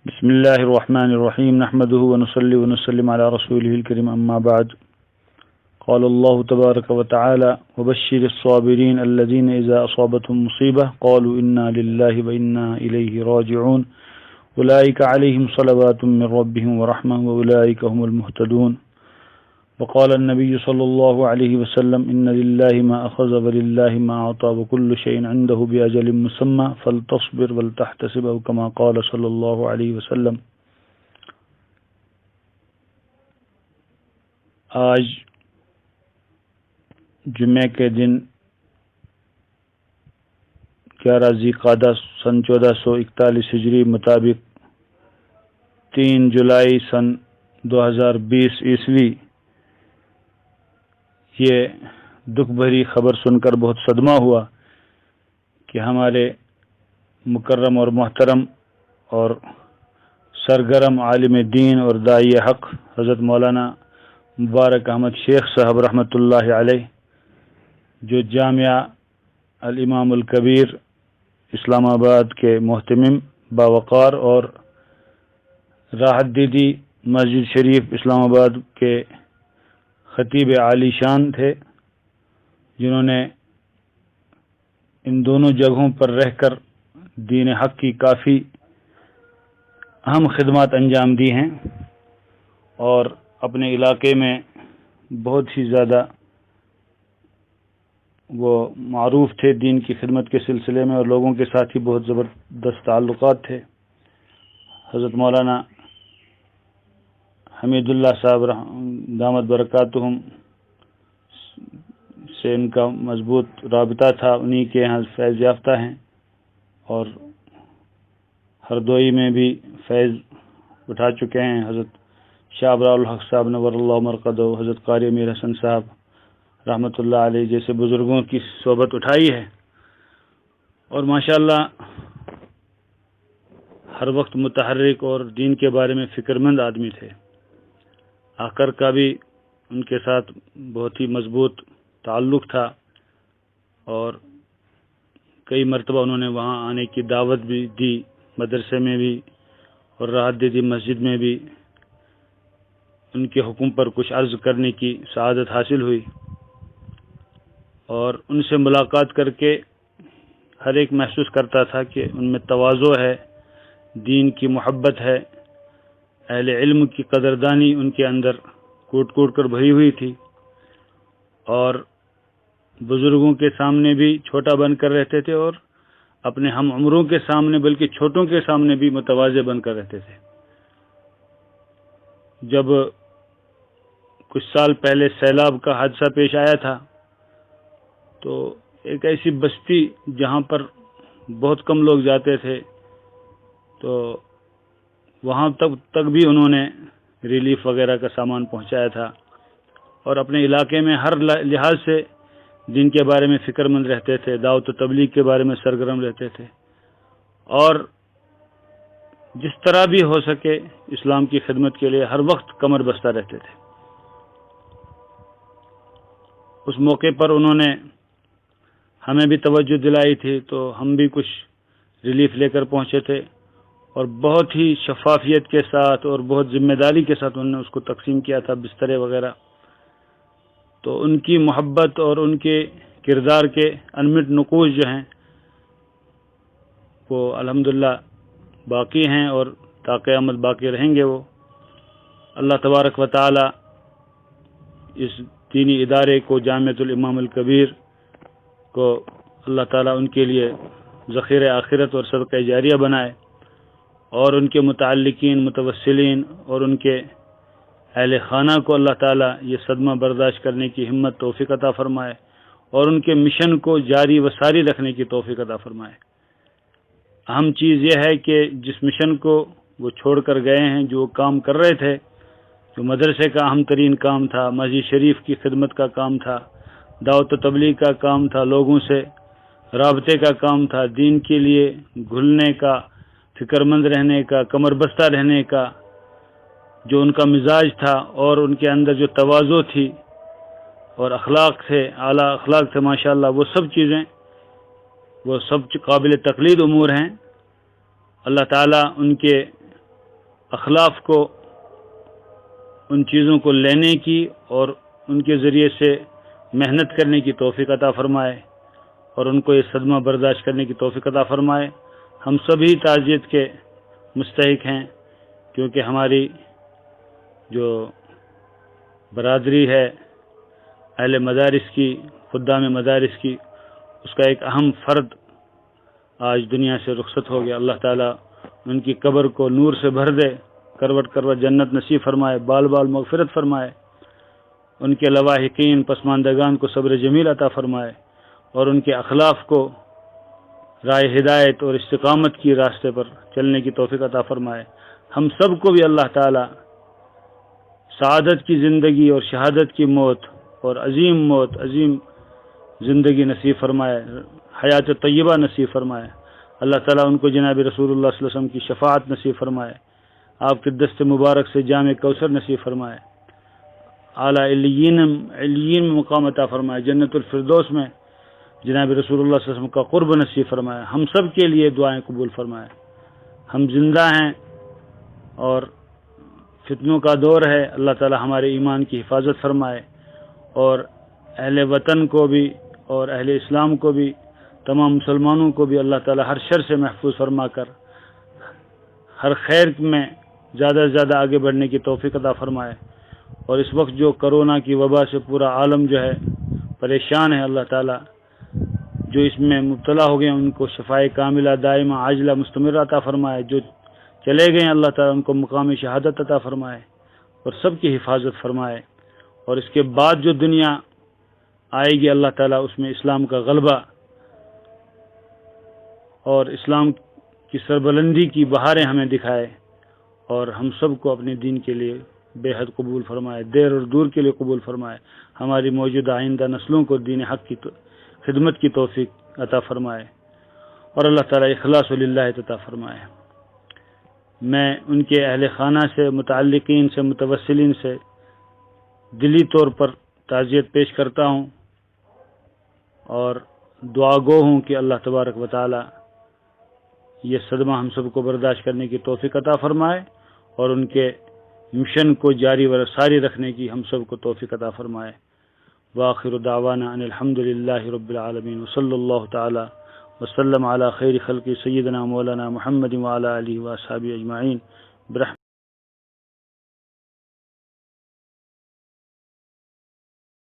بسم الله الرحمن الرحيم نحمده ونصلي ونسلم على رسوله الكريم أما بعد قال الله تبارك وتعالى وبشر الصابرين الذين إذا أصابتهم مصيبة قالوا إنا لله وإنا إليه راجعون أولئك عليهم صلوات من ربهم ورحمة وأولئك هم المهتدون وقال النبي صلى الله عليه وسلم إن لله ما أخذ ولله ما أعطى وكل شيء عنده بأجل مسمى فلتصبر ولتحتسب أو كما قال صلى الله عليه وسلم۔ آج جمعہ کے دن 11 ذی قعدہ سن 1441 ہجری مطابق 3 جولائی سن 2020 عیسوی، یہ دکھ بھری خبر سن کر بہت صدمہ ہوا کہ ہمارے مکرم اور محترم اور سرگرم عالم دین اور داعی حق حضرت مولانا مبارک احمد شیخ صاحب رحمۃ اللہ علیہ، جو جامعہ الامام الکبیر اسلام آباد کے محتمم باوقار اور راحت دیدی مسجد شریف اسلام آباد کے خطیب عالی شان تھے، جنہوں نے ان دونوں جگہوں پر رہ کر دین حق کی کافی اہم خدمات انجام دی ہیں اور اپنے علاقے میں بہت ہی زیادہ وہ معروف تھے دین کی خدمت کے سلسلے میں، اور لوگوں کے ساتھ ہی بہت زبردست تعلقات تھے۔ حضرت مولانا حمید اللہ صاحب دامت برکاتہم سے ان کا مضبوط رابطہ تھا، انہی کے یہاں فیض یافتہ ہیں اور ہردوئی میں بھی فیض اٹھا چکے ہیں۔ حضرت شاہ ابرار الحق صاحب نور اللہ مرقدہ، حضرت قاری امیر حسن صاحب رحمۃ اللہ علیہ جیسے بزرگوں کی صحبت اٹھائی ہے، اور ماشاءاللہ ہر وقت متحرک اور دین کے بارے میں فکر مند آدمی تھے۔ آخر کا بھی ان کے ساتھ بہت ہی مضبوط تعلق تھا، اور کئی مرتبہ انہوں نے وہاں آنے کی دعوت بھی دی، مدرسے میں بھی اور راحت دیدی مسجد میں بھی ان کے حکم پر کچھ عرض کرنے کی سعادت حاصل ہوئی، اور ان سے ملاقات کر کے ہر ایک محسوس کرتا تھا کہ ان میں تواضع ہے، دین کی محبت ہے، اہل علم کی قدردانی ان کے اندر کوٹ کوٹ کر بھری ہوئی تھی، اور بزرگوں کے سامنے بھی چھوٹا بن کر رہتے تھے اور اپنے ہم عمروں کے سامنے بلکہ چھوٹوں کے سامنے بھی متواضع بن کر رہتے تھے۔ جب کچھ سال پہلے سیلاب کا حادثہ پیش آیا تھا تو ایک ایسی بستی جہاں پر بہت کم لوگ جاتے تھے، تو وہاں تک بھی انہوں نے ریلیف وغیرہ کا سامان پہنچایا تھا، اور اپنے علاقے میں ہر لحاظ سے دین کے بارے میں فکر مند رہتے تھے، دعوت و تبلیغ کے بارے میں سرگرم رہتے تھے، اور جس طرح بھی ہو سکے اسلام کی خدمت کے لیے ہر وقت کمر بستہ رہتے تھے۔ اس موقع پر انہوں نے ہمیں بھی توجہ دلائی تھی، تو ہم بھی کچھ ریلیف لے کر پہنچے تھے، اور بہت ہی شفافیت کے ساتھ اور بہت ذمہ داری کے ساتھ انہوں نے اس کو تقسیم کیا تھا، بسترے وغیرہ۔ تو ان کی محبت اور ان کے کردار کے انمٹ نقوش جو ہیں وہ الحمدللہ باقی ہیں اور تا قیامت باقی رہیں گے۔ وہ اللہ تبارک و تعالی اس دینی ادارے کو جامعۃ الامام الکبیر کو اللہ تعالیٰ ان کے لیے ذخیرہ آخرت اور صدقہ جاریہ بنائے، اور ان کے متعلقین، متوسلین اور ان کے اہل خانہ کو اللہ تعالیٰ یہ صدمہ برداشت کرنے کی ہمت توفیق عطا فرمائے، اور ان کے مشن کو جاری و ساری رکھنے کی توفیق عطا فرمائے۔ اہم چیز یہ ہے کہ جس مشن کو وہ چھوڑ کر گئے ہیں، جو کام کر رہے تھے، جو مدرسے کا اہم ترین کام تھا، مسجد شریف کی خدمت کا کام تھا، دعوت و تبلیغ کا کام تھا، لوگوں سے رابطے کا کام تھا، دین کے لیے گھلنے کا، فکر مند رہنے کا، کمر بستہ رہنے کا جو ان کا مزاج تھا، اور ان کے اندر جو تواضع تھی اور اخلاق تھے، اعلیٰ اخلاق تھے ماشاءاللہ، وہ سب چیزیں وہ سب قابل تقلید امور ہیں۔ اللہ تعالیٰ ان کے اخلاف کو، ان چیزوں کو لینے کی اور ان کے ذریعے سے محنت کرنے کی توفیق عطا فرمائے، اور ان کو یہ صدمہ برداشت کرنے کی توفیق عطا فرمائے۔ ہم سبھی تعزیت کے مستحق ہیں، کیونکہ ہماری جو برادری ہے اہل مدارس کی، خدام مدارس کی، اس کا ایک اہم فرد آج دنیا سے رخصت ہو گیا۔ اللہ تعالیٰ ان کی قبر کو نور سے بھر دے، کروٹ کروٹ جنت نصیب فرمائے، بال بال مغفرت فرمائے، ان کے لواحقین پسماندگان کو صبر جمیل عطا فرمائے، اور ان کے اخلاف کو راہ ہدایت اور استقامت کی راستے پر چلنے کی توفیق عطا فرمائے۔ ہم سب کو بھی اللہ تعالی سعادت کی زندگی اور شہادت کی موت اور عظیم زندگی نصیب فرمائے، حیات طیبہ نصیب فرمائے۔ اللہ تعالیٰ ان کو جناب رسول اللہ صلی اللہ علیہ وسلم کی شفاعت نصیب فرمائے، آپ کے دست مبارک سے جام کوثر نصیب فرمائے، اعلیٰ علیین میں مقام عطا فرمائے، جنت الفردوس میں جناب رسول اللہ صلی اللہ علیہ وسلم کا قرب نصیب فرمائے۔ ہم سب کے لیے دعائیں قبول فرمائے۔ ہم زندہ ہیں اور فتنوں کا دور ہے، اللہ تعالی ہمارے ایمان کی حفاظت فرمائے، اور اہل وطن کو بھی اور اہل اسلام کو بھی، تمام مسلمانوں کو بھی اللہ تعالی ہر شر سے محفوظ فرما کر ہر خیر میں زیادہ سے زیادہ آگے بڑھنے کی توفیق عطا فرمائے۔ اور اس وقت جو کرونا کی وبا سے پورا عالم جو ہے پریشان ہے، اللہ تعالی جو اس میں مبتلا ہو گئے ان کو شفائے کاملہ دائمہ عاجلہ مستمرہ عطا فرمائے، جو چلے گئے اللہ تعالی ان کو مقام شہادت عطا فرمائے اور سب کی حفاظت فرمائے، اور اس کے بعد جو دنیا آئے گی اللہ تعالیٰ اس میں اسلام کا غلبہ اور اسلام کی سربلندی کی بہاریں ہمیں دکھائے، اور ہم سب کو اپنے دین کے لیے بے حد قبول فرمائے، دیر اور دور کے لیے قبول فرمائے، ہماری موجودہ آئندہ نسلوں کو دین حق کی خدمت کی توفیق عطا فرمائے، اور اللہ تعالیٰ اخلاص للہ عطا فرمائے۔ میں ان کے اہل خانہ سے، متعلقین سے، متوسلین سے دلی طور پر تعزیت پیش کرتا ہوں، اور دعا گو ہوں کہ اللہ تبارک و تعالی یہ صدمہ ہم سب کو برداشت کرنے کی توفیق عطا فرمائے، اور ان کے مشن کو جاری و ساری رکھنے کی ہم سب کو توفیق عطا فرمائے۔ وآخر دعوانا ان الحمد للہ رب العالمین، وصلی اللہ تعالی وسلم علی خیر خلق سیدنا مولانا محمد وعلی آلہ واصحابہ اجمعین برحمتہ۔